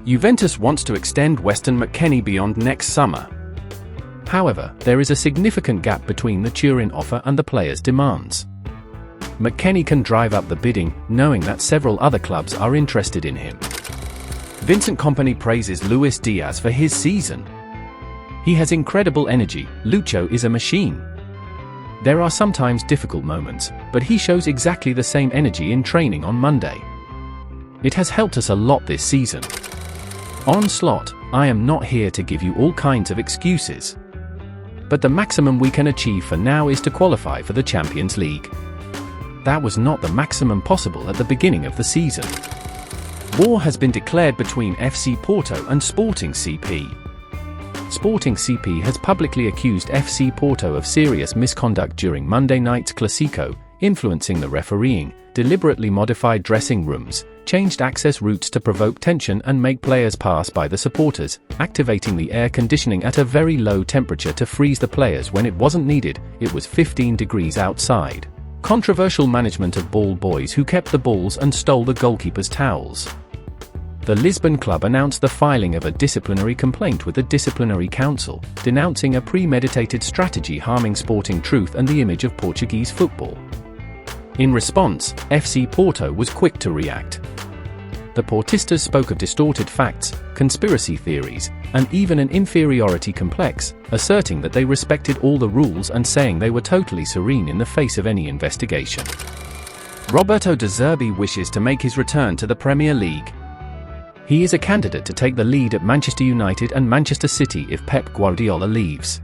Juventus wants to extend Weston McKennie beyond next summer. However, there is a significant gap between the Turin offer and the player's demands. McKennie can drive up the bidding, knowing that several other clubs are interested in him. Vincent Kompany praises Luis Diaz for his season. He has incredible energy. Lucho is a machine. There are sometimes difficult moments, but he shows exactly the same energy in training on Monday. It has helped us a lot this season. On Slot, I am not here to give you all kinds of excuses. But the maximum we can achieve for now is to qualify for the Champions League. That was not the maximum possible at the beginning of the season. War has been declared between FC Porto and Sporting CP. Sporting CP has publicly accused FC Porto of serious misconduct during Monday night's Clasico, influencing the refereeing, deliberately modified dressing rooms, changed access routes to provoke tension and make players pass by the supporters, activating the air conditioning at a very low temperature to freeze the players when it wasn't needed. It was 15 degrees outside. Controversial management of ball boys who kept the balls and stole the goalkeeper's towels. The Lisbon club announced the filing of a disciplinary complaint with the Disciplinary Council, denouncing a premeditated strategy harming Sporting truth and the image of Portuguese football. In response, FC Porto was quick to react. The Portistas spoke of distorted facts, conspiracy theories, and even an inferiority complex, asserting that they respected all the rules and saying they were totally serene in the face of any investigation. Roberto De Zerbi wishes to make his return to the Premier League. He is a candidate to take the lead at Manchester United and Manchester City if Pep Guardiola leaves.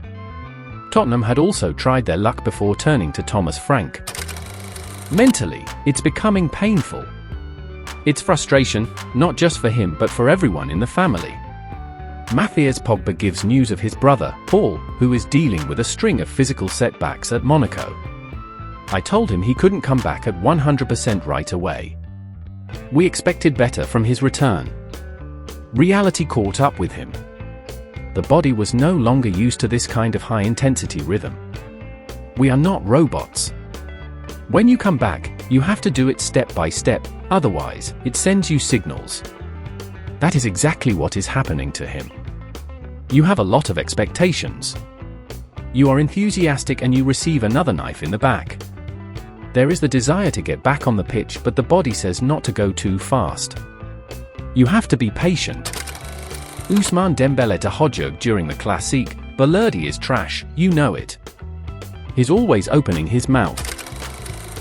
Tottenham had also tried their luck before turning to Thomas Frank. Mentally, it's becoming painful. It's frustration, not just for him but for everyone in the family. Mathias Pogba gives news of his brother, Paul, who is dealing with a string of physical setbacks at Monaco. I told him he couldn't come back at 100% right away. We expected better from his return. Reality caught up with him. The body was no longer used to this kind of high-intensity rhythm. We are not robots. When you come back, you have to do it step by step, otherwise, it sends you signals. That is exactly what is happening to him. You have a lot of expectations. You are enthusiastic and you receive another knife in the back. There is the desire to get back on the pitch, but the body says not to go too fast. You have to be patient. Ousmane Dembele to Hojug during the Classique. Balerdi is trash, you know it. He's always opening his mouth.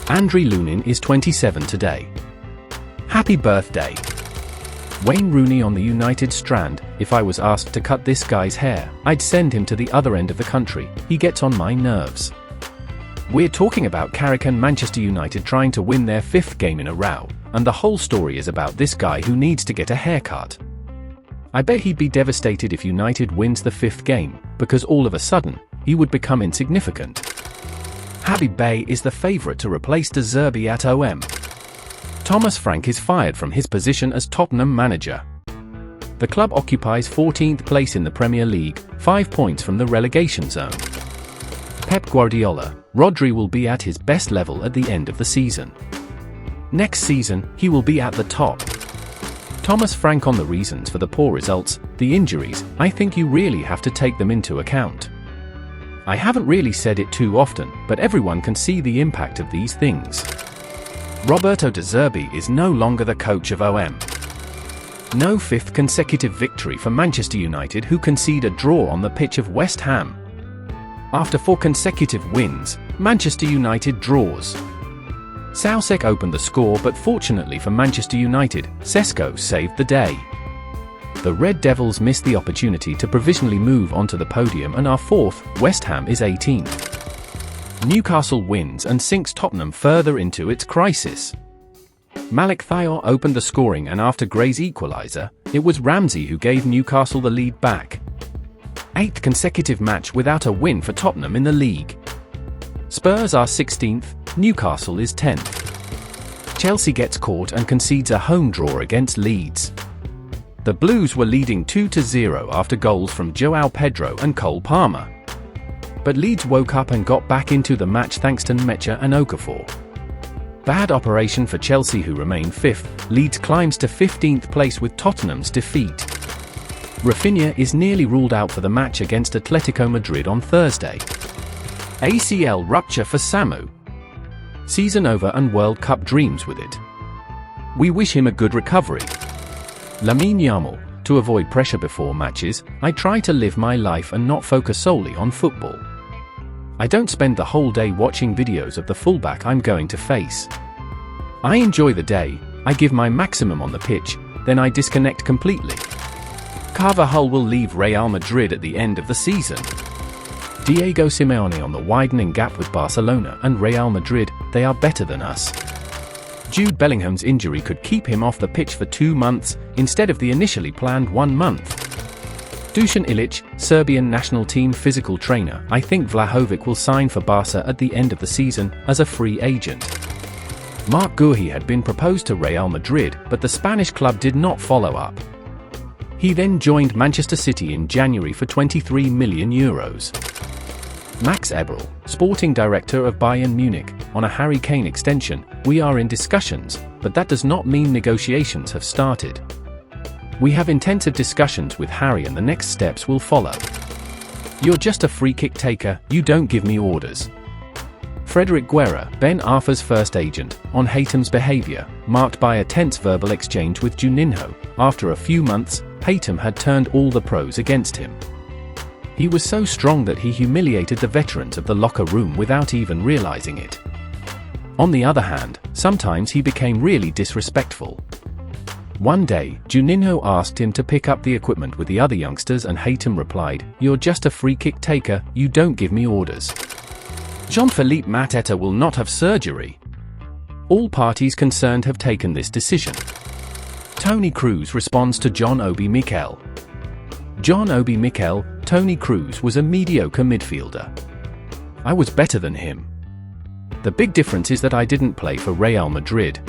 Andriy Lunin is 27 today. Happy birthday. Wayne Rooney on the United strand. If I was asked to cut this guy's hair, I'd send him to the other end of the country. He gets on my nerves. We're talking about Carrick and Manchester United trying to win their 5th game in a row, and the whole story is about this guy who needs to get a haircut. I bet he'd be devastated if United wins the 5th game, because all of a sudden, he would become insignificant. Habib Bey is the favourite to replace De Zerbi at OM. Thomas Frank is fired from his position as Tottenham manager. The club occupies 14th place in the Premier League, 5 points from the relegation zone. Pep Guardiola, Rodri will be at his best level at the end of the season. Next season, he will be at the top. Thomas Frank on the reasons for the poor results, the injuries. I think you really have to take them into account. I haven't really said it too often, but everyone can see the impact of these things. Roberto De Zerbi is no longer the coach of OM. No 5th consecutive victory for Manchester United, who concede a draw on the pitch of West Ham. After 4 consecutive wins, Manchester United draws. Soucek opened the score, but fortunately for Manchester United, Sesko saved the day. The Red Devils missed the opportunity to provisionally move onto the podium and are 4th, West Ham is 18th. Newcastle wins and sinks Tottenham further into its crisis. Malik Thiaw opened the scoring, and after Gray's equaliser, it was Ramsey who gave Newcastle the lead back. 8th consecutive match without a win for Tottenham in the league. Spurs are 16th, Newcastle is 10th. Chelsea gets caught and concedes a home draw against Leeds. The Blues were leading 2-0 after goals from João Pedro and Cole Palmer. But Leeds woke up and got back into the match thanks to Nmecha and Okafor. Bad operation for Chelsea, who remain 5th. Leeds climbs to 15th place with Tottenham's defeat. Rafinha is nearly ruled out for the match against Atletico Madrid on Thursday. ACL rupture for Samu. Season over and World Cup dreams with it. We wish him a good recovery. Lamine Yamal. To avoid pressure before matches, I try to live my life and not focus solely on football. I don't spend the whole day watching videos of the fullback I'm going to face. I enjoy the day, I give my maximum on the pitch, then I disconnect completely. Carvajal will leave Real Madrid at the end of the season. Diego Simeone on the widening gap with Barcelona and Real Madrid, they are better than us. Jude Bellingham's injury could keep him off the pitch for 2 months, instead of the initially planned 1 month. Dusan Ilic, Serbian national team physical trainer. I think Vlahovic will sign for Barca at the end of the season, as a free agent. Marc Guehi had been proposed to Real Madrid, but the Spanish club did not follow up. He then joined Manchester City in January for €23 million. Max Eberl, sporting director of Bayern Munich, on a Harry Kane extension. We are in discussions, but that does not mean negotiations have started. We have intensive discussions with Harry and the next steps will follow. You're just a free kick taker, you don't give me orders. Frederic Guerra, Ben Arfa's first agent, on Haytam's behaviour, marked by a tense verbal exchange with Juninho. After a few months, Haytam had turned all the pros against him. He was so strong that he humiliated the veterans of the locker room without even realizing it. On the other hand, sometimes he became really disrespectful. One day, Juninho asked him to pick up the equipment with the other youngsters and Haytam replied, "You're just a free kick taker, you don't give me orders." Jean-Philippe Mateta will not have surgery. All parties concerned have taken this decision. Toni Kroos responds to John Obi Mikel. John Obi Mikel, Toni Kroos was a mediocre midfielder. I was better than him. The big difference is that I didn't play for Real Madrid.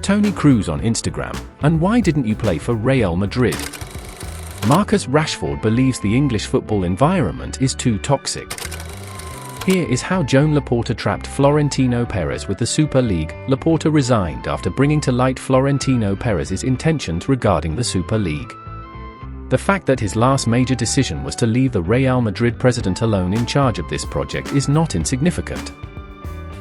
Toni Kroos on Instagram, and why didn't you play for Real Madrid? Marcus Rashford believes the English football environment is too toxic. Here is how Joan Laporta trapped Florentino Pérez with the Super League. Laporta resigned after bringing to light Florentino Pérez's intentions regarding the Super League. The fact that his last major decision was to leave the Real Madrid president alone in charge of this project is not insignificant.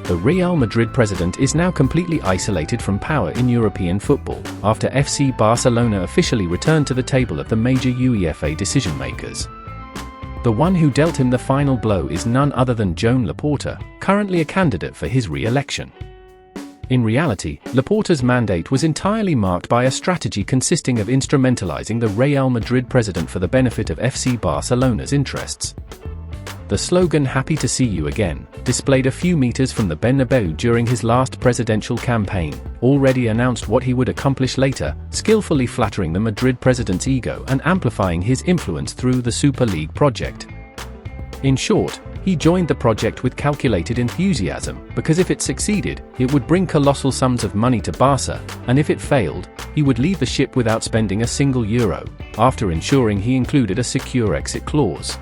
The Real Madrid president is now completely isolated from power in European football, after FC Barcelona officially returned to the table of the major UEFA decision-makers. The one who dealt him the final blow is none other than Joan Laporta, currently a candidate for his re-election. In reality, Laporta's mandate was entirely marked by a strategy consisting of instrumentalizing the Real Madrid president for the benefit of FC Barcelona's interests. The slogan "Happy to see you again," displayed a few meters from the Bernabeu during his last presidential campaign, already announced what he would accomplish later, skillfully flattering the Madrid president's ego and amplifying his influence through the Super League project. In short, he joined the project with calculated enthusiasm, because if it succeeded, it would bring colossal sums of money to Barca, and if it failed, he would leave the ship without spending a single euro, after ensuring he included a secure exit clause.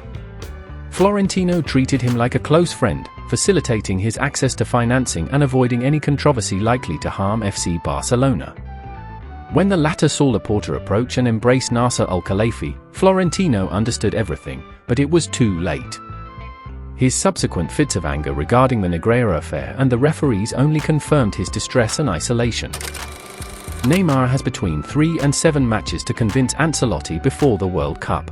Florentino treated him like a close friend, facilitating his access to financing and avoiding any controversy likely to harm FC Barcelona. When the latter saw Laporta approach and embrace Nasser Al-Khelaifi, Florentino understood everything, but it was too late. His subsequent fits of anger regarding the Negreira affair and the referees only confirmed his distress and isolation. Neymar has between 3 and 7 matches to convince Ancelotti before the World Cup.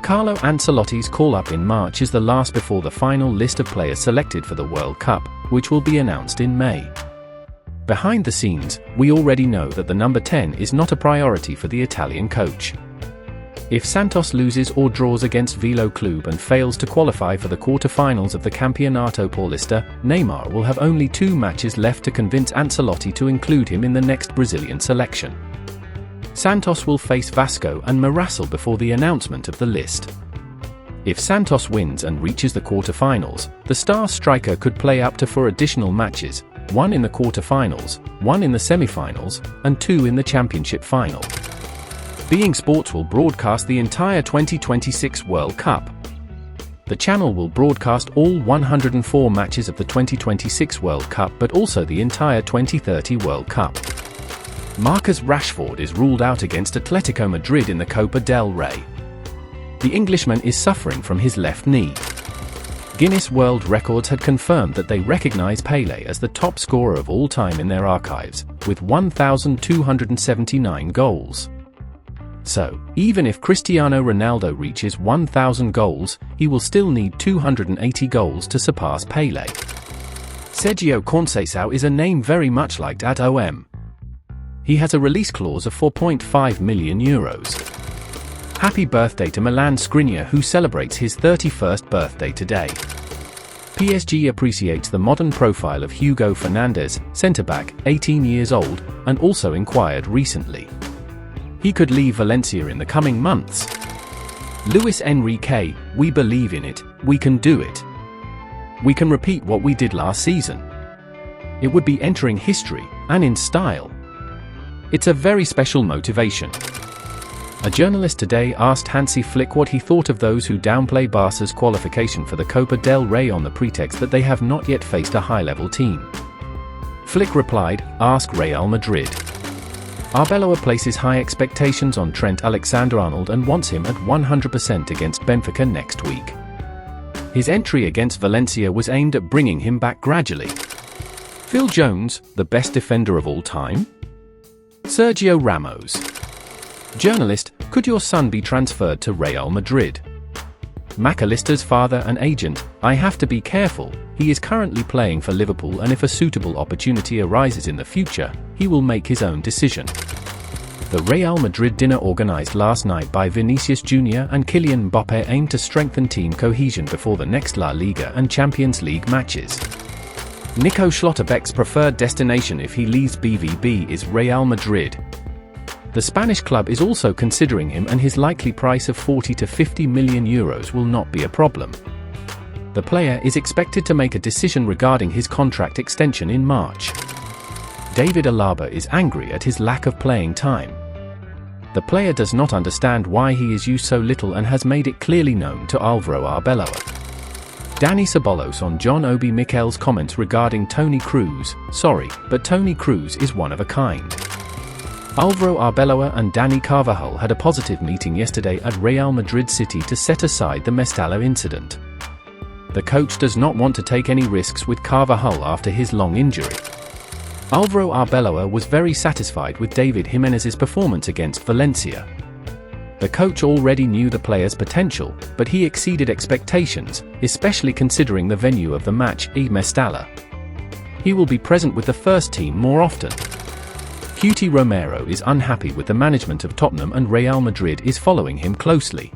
Carlo Ancelotti's call-up in March is the last before the final list of players selected for the World Cup, which will be announced in May. Behind the scenes, we already know that the number 10 is not a priority for the Italian coach. If Santos loses or draws against Velo Club and fails to qualify for the quarter-finals of the Campeonato Paulista, Neymar will have only 2 matches left to convince Ancelotti to include him in the next Brazilian selection. Santos will face Vasco and Mirassol before the announcement of the list. If Santos wins and reaches the quarter-finals, the star striker could play up to 4 additional matches, 1 in the quarter-finals, 1 in the semi-finals, and 2 in the championship final. beIN Sports will broadcast the entire 2026 World Cup. The channel will broadcast all 104 matches of the 2026 World Cup but also the entire 2030 World Cup. Marcus Rashford is ruled out against Atletico Madrid in the Copa del Rey. The Englishman is suffering from his left knee. Guinness World Records had confirmed that they recognize Pelé as the top scorer of all time in their archives, with 1,279 goals. So, even if Cristiano Ronaldo reaches 1,000 goals, he will still need 280 goals to surpass Pelé. Sergio Conceição is a name very much liked at OM. He has a release clause of €4.5 million. Happy birthday to Milan Skriniar, who celebrates his 31st birthday today. PSG appreciates the modern profile of Hugo Fernandez, centre-back, 18 years old, and also inquired recently. He could leave Valencia in the coming months. Luis Enrique, we believe in it, we can do it. We can repeat what we did last season. It would be entering history, and in style. It's a very special motivation. A journalist today asked Hansi Flick what he thought of those who downplay Barca's qualification for the Copa del Rey on the pretext that they have not yet faced a high-level team. Flick replied, "Ask Real Madrid." Arbeloa places high expectations on Trent Alexander-Arnold and wants him at 100% against Benfica next week. His entry against Valencia was aimed at bringing him back gradually. Phil Jones, the best defender of all time? Sergio Ramos. Journalist, could your son be transferred to Real Madrid? McAllister's father and agent, I have to be careful, he is currently playing for Liverpool and if a suitable opportunity arises in the future, he will make his own decision. The Real Madrid dinner organized last night by Vinicius Jr. and Kylian Mbappé aimed to strengthen team cohesion before the next La Liga and Champions League matches. Nico Schlotterbeck's preferred destination if he leaves BVB is Real Madrid. The Spanish club is also considering him and his likely price of €40 to €50 million will not be a problem. The player is expected to make a decision regarding his contract extension in March. David Alaba is angry at his lack of playing time. The player does not understand why he is used so little and has made it clearly known to Álvaro Arbeloa. Dani Ceballos on John Obi Mikel's comments regarding Toni Kroos, sorry, but Toni Kroos is one of a kind. Álvaro Arbeloa and Dani Carvajal had a positive meeting yesterday at Real Madrid City to set aside the Mestalla incident. The coach does not want to take any risks with Carvajal after his long injury. Álvaro Arbeloa was very satisfied with David Jimenez's performance against Valencia. The coach already knew the player's potential, but he exceeded expectations, especially considering the venue of the match, Mestalla. He will be present with the first team more often. Cuti Romero is unhappy with the management of Tottenham and Real Madrid is following him closely.